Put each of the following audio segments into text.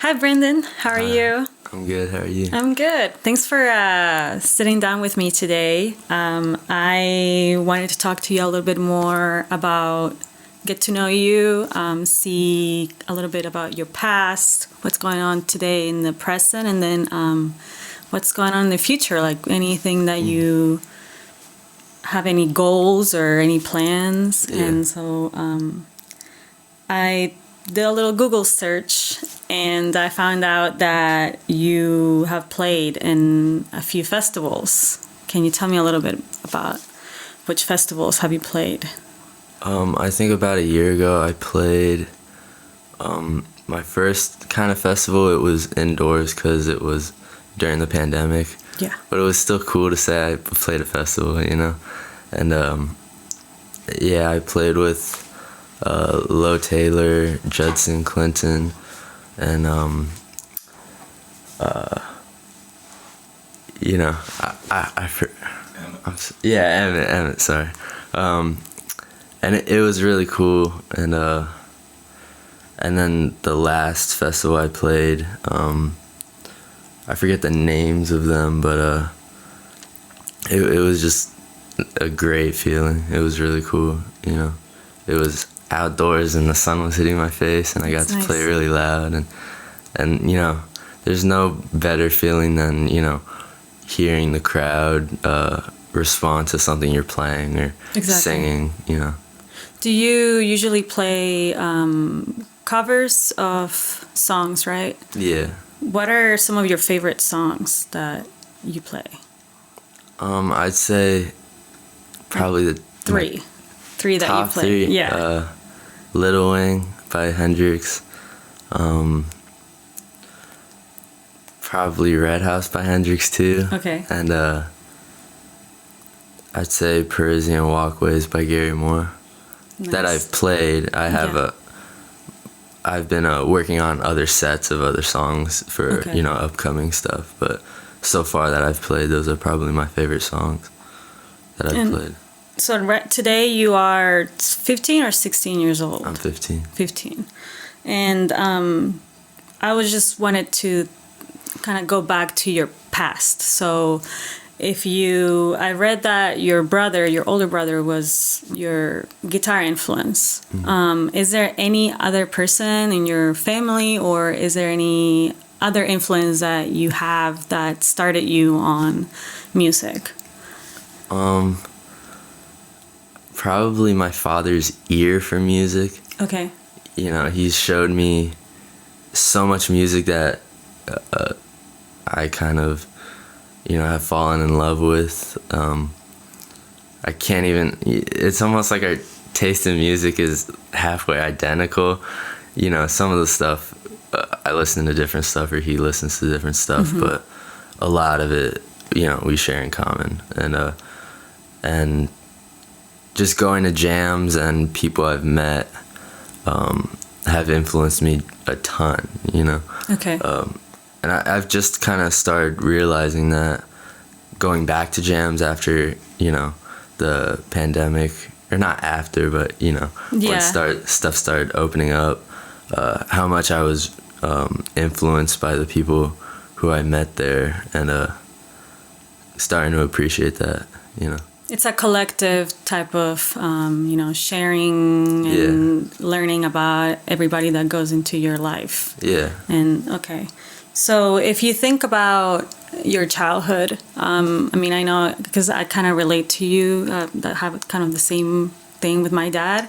Hi, Brendan. How are you? I'm good. How are you? I'm good. Thanks for sitting down with me today. I wanted to talk to you a little bit more about get to know you, see a little bit about your past, what's going on today in the present, and then what's going on in the future, like anything that you have any goals or any plans. Yeah. And so I did a little Google search and I found out that you have played in a few festivals. Can you tell me a little bit about which festivals have you played? I think about a year ago I played my first kind of festival. It was indoors because it was during the pandemic. Yeah. But it was still cool to say I played a festival, you know? And I played with Lo Taylor, Judson Clinton, and Emmett, sorry. And it was really cool, and then the last festival I played, I forget the names of them, but it was just a great feeling. It was really cool, you know. It was outdoors and the sun was hitting my face and I got to play really loud, and you know, there's no better feeling than, you know, hearing the crowd respond to something you're playing or singing, you know. Do you usually play covers of songs, right? Yeah. What are some of your favorite songs that you play? I'd say probably the three that top you play. three. Yeah. Little Wing by Hendrix. Probably Red House by Hendrix too. Okay. And I'd say Parisian Walkways by Gary Moore. Nice. That I've played. I've been working on other sets of other songs for you know, upcoming stuff, but so far that I've played, those are probably my favorite songs that I've played. So today you are 15 or 16 years old? I'm 15. 15. And I was just wanted to kind of go back to your past. So I read that your older brother was your guitar influence. Mm-hmm. Is there any other person in your family, or is there any other influence that you have that started you on music? Probably my father's ear for music. Okay. You know, he's showed me so much music that I kind of, you know, have fallen in love with. I can't even, it's almost like our taste in music is halfway identical. You know, some of the stuff, I listen to different stuff or he listens to different stuff, but a lot of it, you know, we share in common. And just going to jams and people I've met have influenced me a ton, you know. Okay. And I've just kind of started realizing that going back to jams after, you know, the pandemic, or not after, but, you know, when stuff started opening up, how much I was influenced by the people who I met there, and starting to appreciate that, you know. It's a collective type of, you know, sharing and learning about everybody that goes into your life. Yeah. And, okay. So if you think about your childhood, I mean, I know, because I kind of relate to you, that have kind of the same thing with my dad.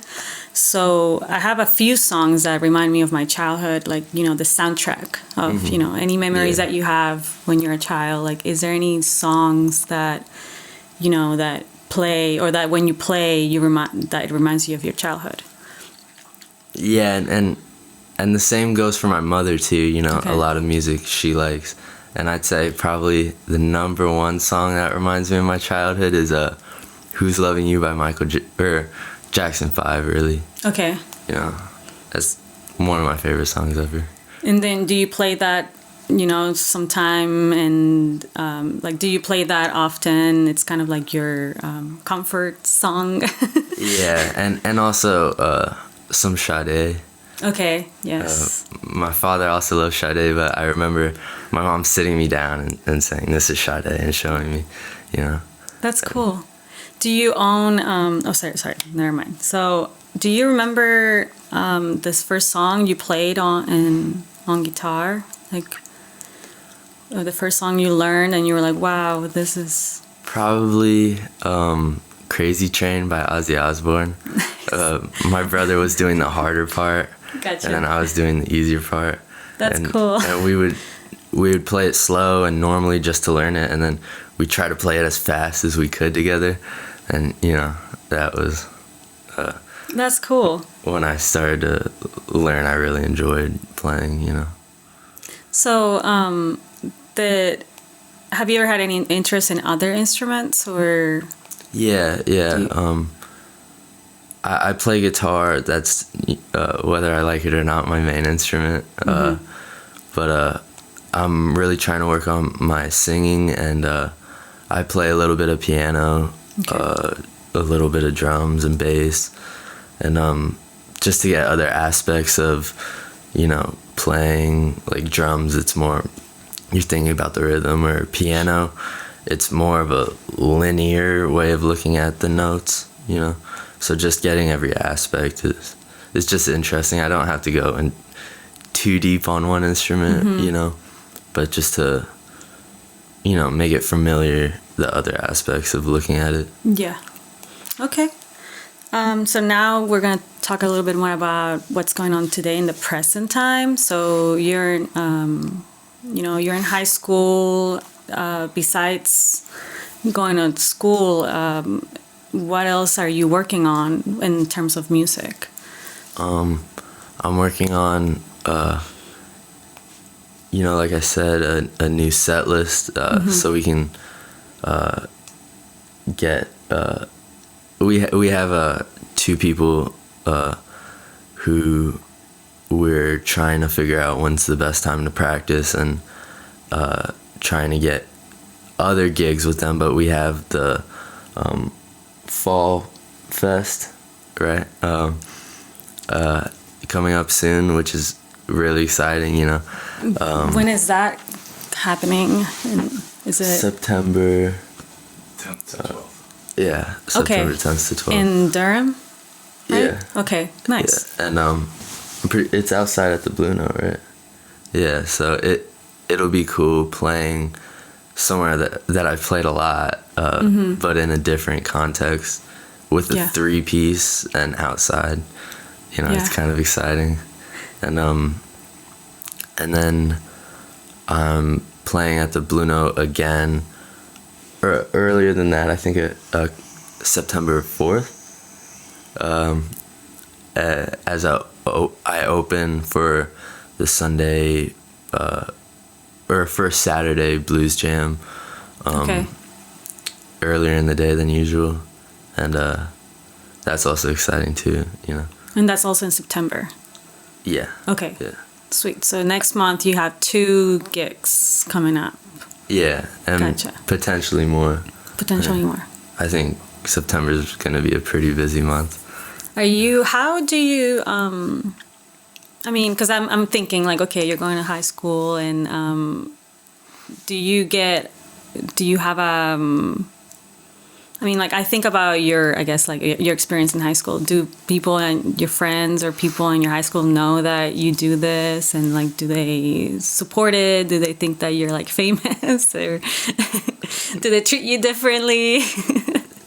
So I have a few songs that remind me of my childhood, like, you know, the soundtrack of, you know, any memories that you have when you're a child. Like, is there any songs that, you know, that play, or that when you play, that it reminds you of your childhood? Yeah, and the same goes for my mother too, you know. A lot of music she likes. And I'd say probably the number one song that reminds me of my childhood is Who's Loving You by Jackson 5, really. Okay. You know, that's one of my favorite songs ever. And then do you play that, you know, sometime, and like, do you play that often? It's kind of like your comfort song. Yeah, and also some Sade. Okay. Yes. My father also loves Sade, but I remember my mom sitting me down and saying, "This is Sade," and showing me, you know. That's cool. Do you own? Oh, sorry. Never mind. So, do you remember this first song you played on guitar? Like, or the first song you learned, and you were like, "Wow, this is." Probably "Crazy Train" by Ozzy Osbourne. My brother was doing the harder part, Gotcha. and then I was doing the easier part. That's cool. And we would play it slow and normally just to learn it, and then we try to play it as fast as we could together. And that was That's cool. when I started to learn. I really enjoyed playing. So, have you ever had any interest in other instruments, or? Yeah. I play guitar. That's whether I like it or not, my main instrument. But I'm really trying to work on my singing, and I play a little bit of piano, a little bit of drums and bass, and just to get other aspects of playing. Like drums, it's more you're thinking about the rhythm, or piano, it's more of a linear way of looking at the notes. So just getting every aspect is just interesting. I don't have to go in too deep on one instrument, but just to make it familiar, the other aspects of looking at it. Yeah. Okay. So now we're going to talk a little bit more about what's going on today in the present time. So you're you're in high school. Besides going to school, what else are you working on in terms of music? I'm working on, like I said, a new set list, so we can get. We have two people who we're trying to figure out when's the best time to practice, and trying to get other gigs with them. But we have the Fall Fest, right? Coming up soon, which is really exciting. When is that happening? Is it September 10th to 12th? Yeah, September 10th to 12th. In Durham? Right? Yeah. Okay, nice. Yeah. And it's outside at the Blue Note, right? Yeah, so it'll be cool playing somewhere that I've played a lot, but in a different context with a 3-piece and outside. It's kind of exciting. And then I'm playing at the Blue Note again, or earlier than that, I think September 4th, as I open for the Sunday, or first Saturday Blues Jam, earlier in the day than usual, and that's also exciting too, And that's also in September? Yeah. Okay. Yeah. Sweet. So next month you have 2 gigs coming up. Yeah, and Gotcha. potentially more. Potentially more. I think September is going to be a pretty busy month. How do you, because I'm thinking like, okay, you're going to high school, and do you have I think about your experience in high school. Do people and your friends or people in your high school know that you do this, and like, do they support it? Do they think that you're like famous, or do they treat you differently?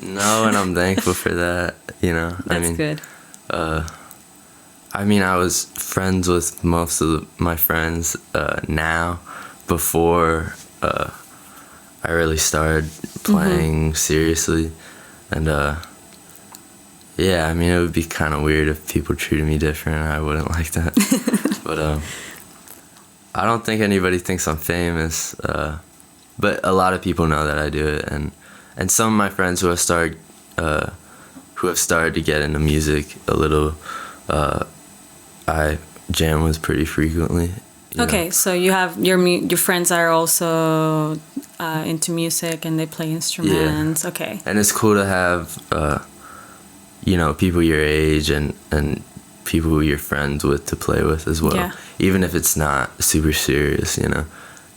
No, and I'm thankful for that. That's good. I was friends with most of my friends now. Before I really started playing seriously, and it would be kind of weird if people treated me different. I wouldn't like that. But I don't think anybody thinks I'm famous, but a lot of people know that I do it, and some of my friends who have started to get into music a little, I jam with pretty frequently. Okay, so you have your friends are also into music, and they play instruments. Yeah. Okay. And it's cool to have, people your age and people who you're friends with to play with as well. Yeah. Even if it's not super serious, you know,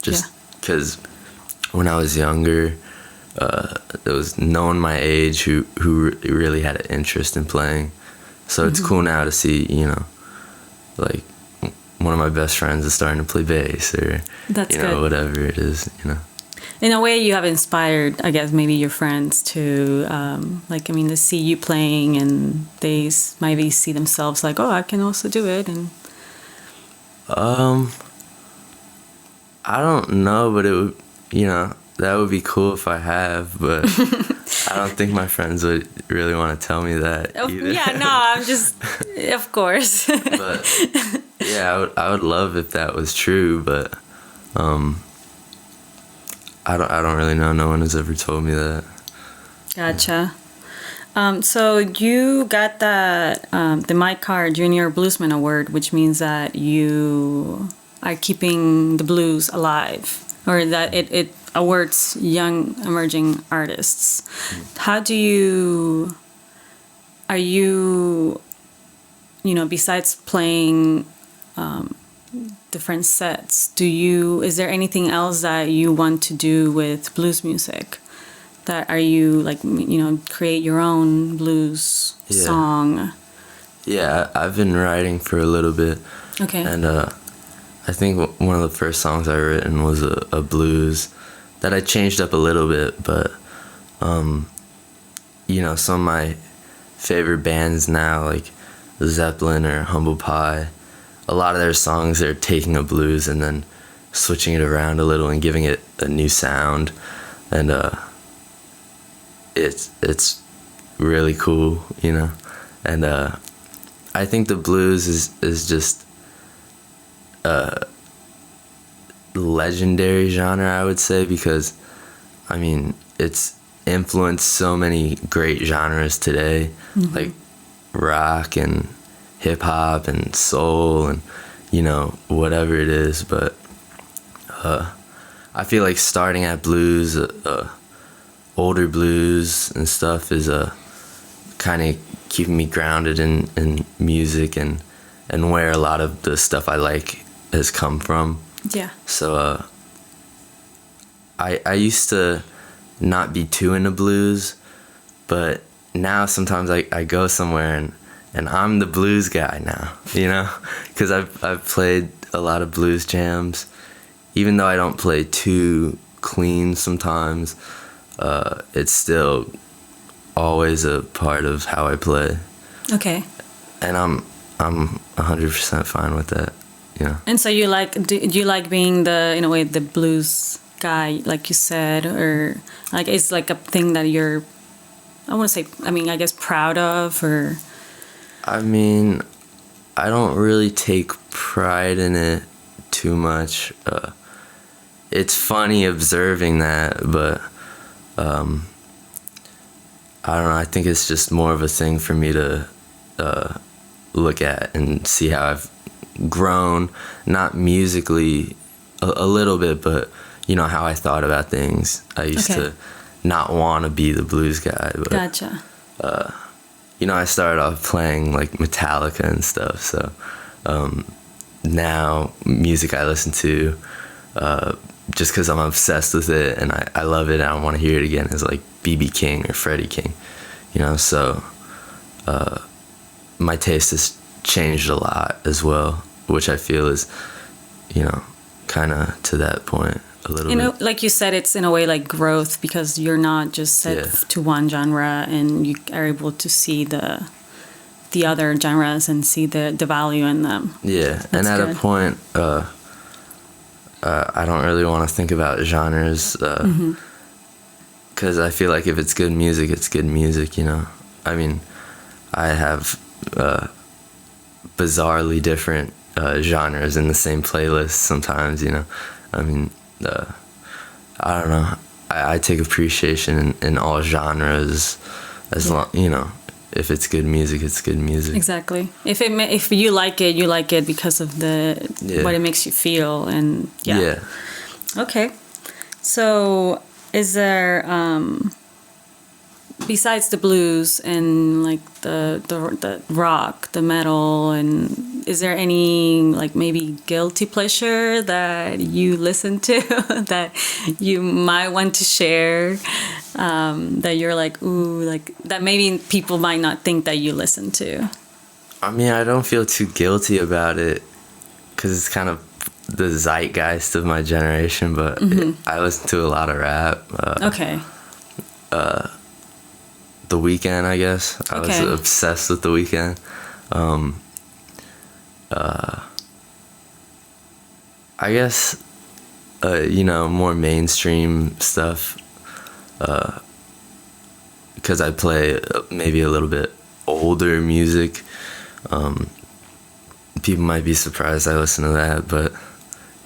just because when I was younger, there was no one my age who really had an interest in playing. So it's cool now to see, you know, like one of my best friends is starting to play bass or, That's you know, good. whatever it is, you know. In a way, you have inspired, I guess, maybe your friends to, like, I mean, to see you playing, and they maybe see themselves like, oh, I can also do it. And I don't know, but it would, you know, that would be cool if I have, but I don't think my friends would really want to tell me that either. yeah, no, I'm just, of course. But yeah, I would love if that was true, but I don't really know. No one has ever told me that. Gotcha. So you got that the Mike Carr Junior Bluesman Award, which means that you are keeping the blues alive, or that it awards young emerging artists. How do you? Are you? You know, besides playing different sets, is there anything else that you want to do with blues music? That are you like, you know, create your own blues song? Yeah, I've been writing for a little bit. Okay. And I think one of the first songs I written was a blues that I changed up a little bit, but you know, some of my favorite bands now, like Zeppelin or Humble Pie, a lot of their songs are taking a blues and then switching it around a little and giving it a new sound, and it's really cool, you know. And I think the blues is just a legendary genre, I would say, because I mean it's influenced so many great genres today, like rock and hip hop and soul and, you know, whatever it is. But I feel like starting at blues, older blues and stuff, is kind of keeping me grounded in music and where a lot of the stuff I like has come from. Yeah. So I used to not be too into blues, but now sometimes I go somewhere and I'm the blues guy now, you know, because I've played a lot of blues jams, even though I don't play too clean sometimes. It's still always a part of how I play. Okay. And I'm 100% fine with that, you know. And so do you like being in a way, the blues guy, like you said, or like it's like a thing that you're, I want to say, I mean, I guess proud of, or? I mean, I don't really take pride in it too much. It's funny observing that, but I don't know. I think it's just more of a thing for me to look at and see how I've grown, not musically a little bit, but you know how I thought about things. I used to not want to be the blues guy, but Gotcha. you know, I started off playing like Metallica and stuff, so now music I listen to just because I'm obsessed with it and I love it and I want to hear it again is like B.B. King or Freddie King, you know. So my taste has changed a lot as well, which I feel is, you know, kind of to that point a little bit. You know, like you said, it's in a way like growth, because you're not just set to one genre, and you are able to see the other genres and see the value in them. Yeah, That's and at good. a point, I don't really want to think about genres, because I feel like if it's good music, it's good music, you know. I mean, I have bizarrely different genres in the same playlist sometimes, you know. I mean, I don't know. I take appreciation in all genres, as long, you know, if it's good music, it's good music. Exactly. If you like it, you like it because of what it makes you feel, and Yeah. Okay. So, is there besides the blues and like the rock, the metal, and is there any like maybe guilty pleasure that you listen to that you might want to share, that you're like, ooh, like that maybe people might not think that you listen to? I mean, I don't feel too guilty about it because it's kind of the zeitgeist of my generation, but I listen to a lot of rap. Okay. The Weeknd, I guess. I was obsessed with The Weeknd. I guess, more mainstream stuff, because I play maybe a little bit older music. People might be surprised I listen to that, but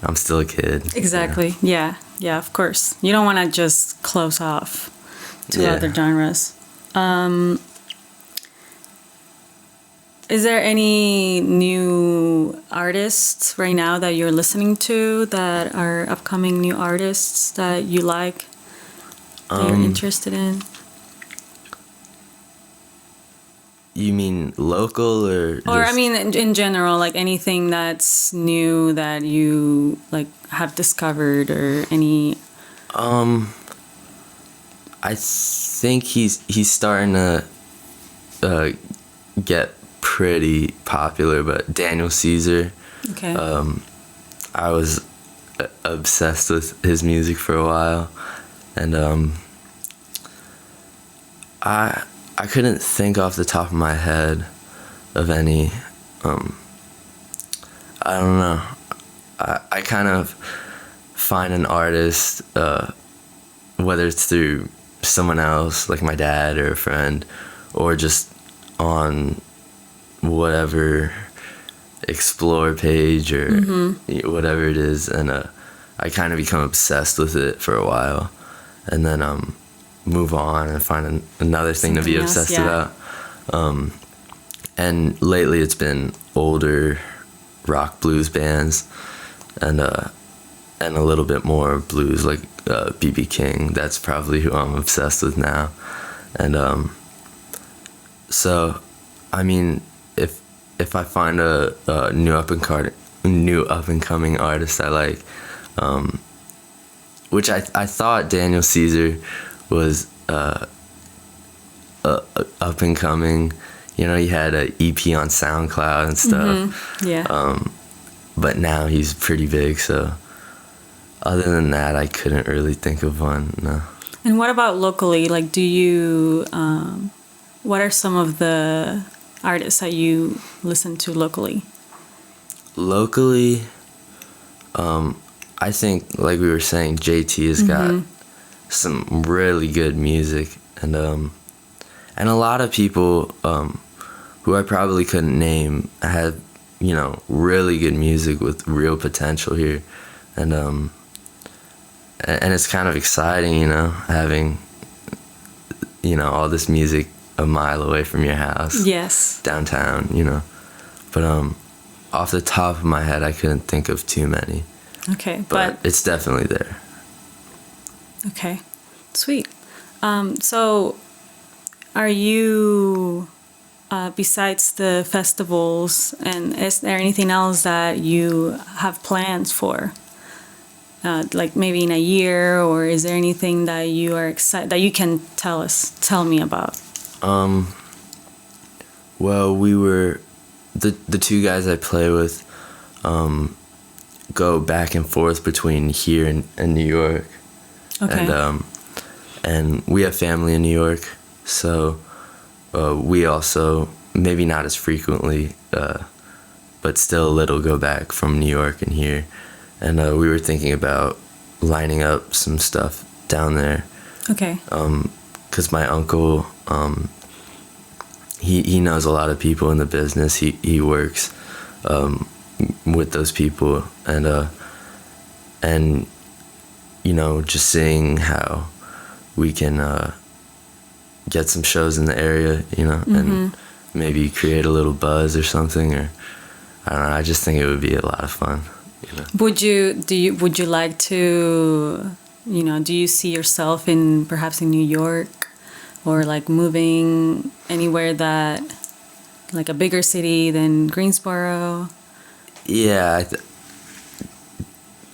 I'm still a kid. Exactly. Yeah. Yeah, of course. You don't want to just close off to other genres. Is there any new artists right now that you're listening to that are upcoming new artists that you like, that you're interested in? You mean local or just... Or I mean in general, like anything that's new that you like have discovered or any... I think he's starting to get pretty popular, but Daniel Caesar. Okay. I was obsessed with his music for a while, and I couldn't think off the top of my head of any. I don't know. I kind of find an artist, whether it's through someone else, like my dad or a friend, or just on whatever explore page or whatever it is, and I kind of become obsessed with it for a while, and then move on and find another thing to be obsessed about. And lately it's been older rock blues bands, and a little bit more blues, like B.B. King. That's probably who I'm obsessed with now. And so, I mean, if I find a new up and coming artist I like, which I thought Daniel Caesar was up and coming. He had an EP on SoundCloud and stuff. Yeah. But now he's pretty big, so other than that, I couldn't really think of one, no. And what about locally? Like, do you, what are some of the artists that you listen to locally? Locally, I think, like we were saying, JT has got some really good music, and a lot of people who I probably couldn't name have, really good music with real potential here, and it's kind of exciting, having, all this music a mile away from your house. Yes. Downtown, But off the top of my head, I couldn't think of too many. Okay, but it's definitely there. Okay, sweet. So, are you, besides the festivals, and is there anything else that you have plans for? Like maybe in a year, or is there anything that you are excited that you can tell me about? Well, we were the two guys I play with go back and forth between here and New York. Okay. And we have family in New York, so we also, maybe not as frequently, but still a little, go back from New York and here. And we were thinking about lining up some stuff down there. Okay. Because my uncle, he knows a lot of people in the business. He works with those people, and just seeing how we can get some shows in the area, and maybe create a little buzz or something, or I don't know. I just think it would be a lot of fun. Would you like to, do you see yourself perhaps in New York or like moving anywhere that, like a bigger city than Greensboro? Yeah,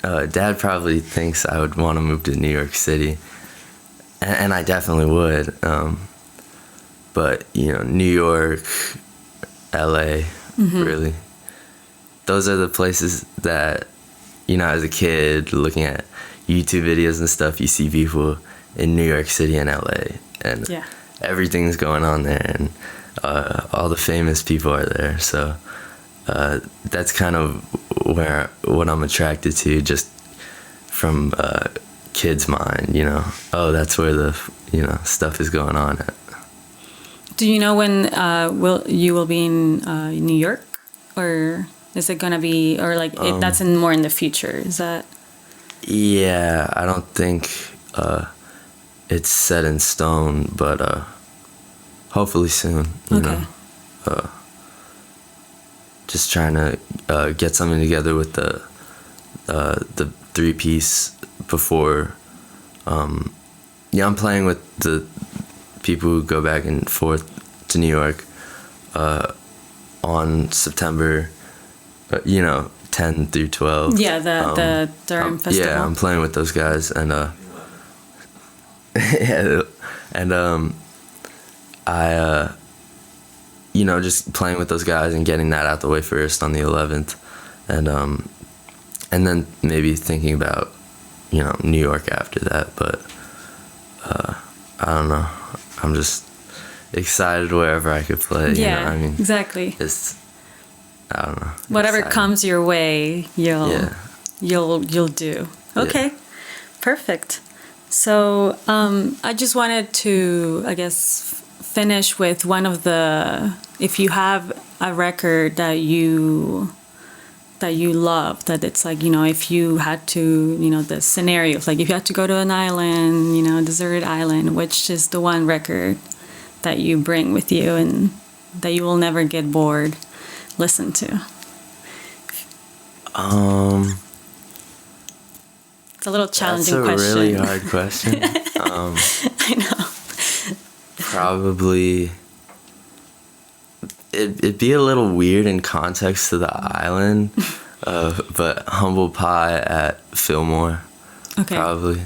Dad probably thinks I would want to move to New York City, and I definitely would. But New York, LA, really, those are the places that, as a kid looking at YouTube videos and stuff, you see people in New York City and LA, and everything's going on there, and all the famous people are there. So that's kind of what I'm attracted to, just from kid's mind. Oh, that's where the stuff is going on at. Do you know when you will be in New York, or is it gonna be, or like that's more in the future? Is that? Yeah, I don't think it's set in stone, but hopefully soon. You know, just trying to get something together with the 3-piece before. I'm playing with the people who go back and forth to New York on September, 10 through 12. Yeah, the Durham Festival. Yeah, I'm playing with those guys, and I just playing with those guys and getting that out the way first on the 11th, and then maybe thinking about New York after that. But I don't know. I'm just excited wherever I could play. Yeah, I mean, exactly. I don't know. Whatever exciting. comes your way, you'll do. Okay, perfect. So I just wanted to, I guess, finish with one of the, if you have a record that you love, that it's like, if you had to, the scenarios, like if you had to go to an island, a deserted island, which is the one record that you bring with you and that you will never get bored, listen to? It's a little challenging question. That's a really hard question. I know. Probably, it'd be a little weird in context to the island, but Humble Pie at Fillmore. Okay. Probably.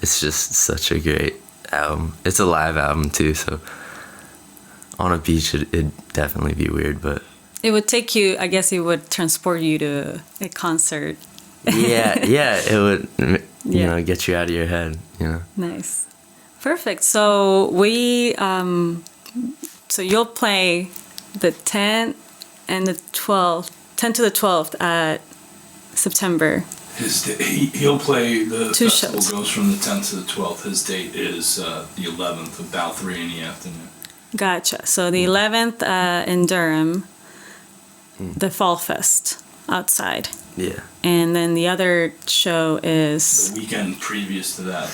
It's just such a great album. It's a live album too, so on a beach it'd definitely be weird, but it would take you, I guess it would transport you to a concert. yeah, it would, get you out of your head, Nice. Perfect. So so you'll play the 10th and the 12th, 10th to the 12th at September. He'll play, the Two festival shows. goes from the 10th to the 12th. His date is the 11th, about 3 in the afternoon. Gotcha. So the 11th in Durham, the Fall Fest outside. Yeah. And then the other show is... The weekend previous to that,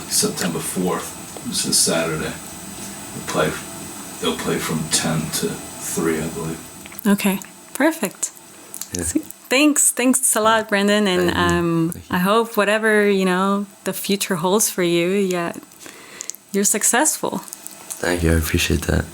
September 4th, is this Saturday. They'll play from 10 to 3, I believe. Okay, perfect. Yeah. Thanks a lot, Brendan, and I hope whatever the future holds for you, you're successful. Thank you, I appreciate that.